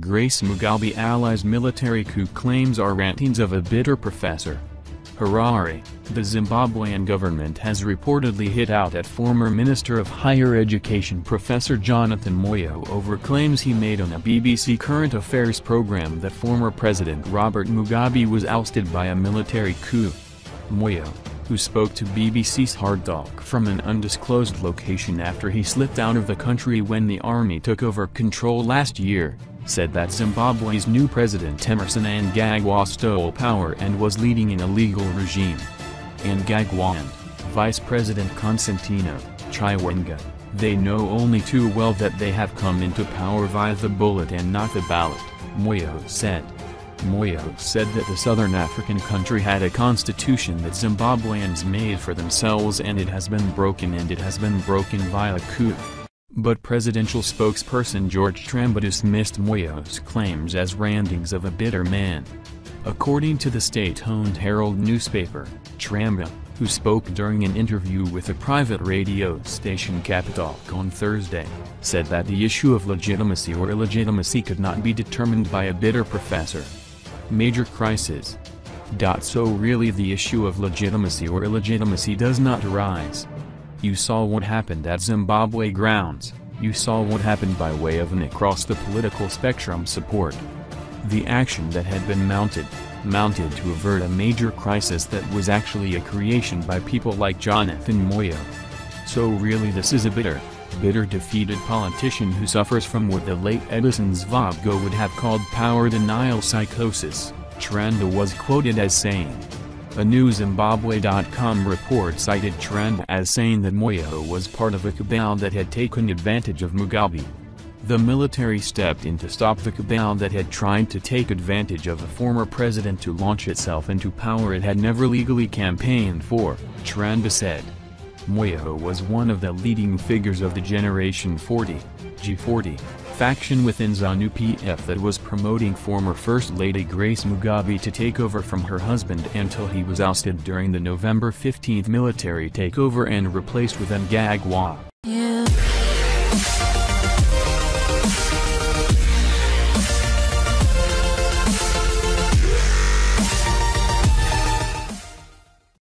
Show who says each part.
Speaker 1: Grace Mugabe allies military coup claims are rantings of a bitter professor. Harare, the Zimbabwean government has reportedly hit out at former Minister of Higher Education Professor Jonathan Moyo over claims he made on a BBC Current Affairs program that former President Robert Mugabe was ousted by a military coup. Moyo, who spoke to BBC's Hardtalk from an undisclosed location after he slipped out of the country when the army took over control last year, said that Zimbabwe's new president Emmerson Mnangagwa stole power and was leading an illegal regime. Mnangagwa and Vice President Constantino Chiwenga, they know only too well that they have come into power via the bullet and not the ballot, Moyo said. Moyo said that the southern African country had a constitution that Zimbabweans made for themselves and it has been broken via coup. But presidential spokesperson George Tramba dismissed Moyo's claims as rantings of a bitter man. According to the state-owned Herald newspaper, Tramba, who spoke during an interview with a private radio station Hardtalk on Thursday, said that the issue of legitimacy or illegitimacy could not be determined by a bitter professor. Major crisis. So really the issue of legitimacy or illegitimacy does not arise. You saw what happened at Zimbabwe grounds, you saw what happened by way of an across the political spectrum support. The action that had been mounted to avert a major crisis that was actually a creation by people like Jonathan Moyo. So really this is a bitter defeated politician who suffers from what the late Emmerson Mnangagwa would have called power denial psychosis, Tramba was quoted as saying. A new Zimbabwe.com report cited Tramba as saying that Moyo was part of a cabal that had taken advantage of Mugabe. The military stepped in to stop the cabal that had tried to take advantage of a former president to launch itself into power it had never legally campaigned for, Tramba said. Moyo was one of the leading figures of the Generation 40, G40, faction within ZANU-PF that was promoting former First Lady Grace Mugabe to take over from her husband until he was ousted during the November 15 military takeover and replaced with Mnangagwa.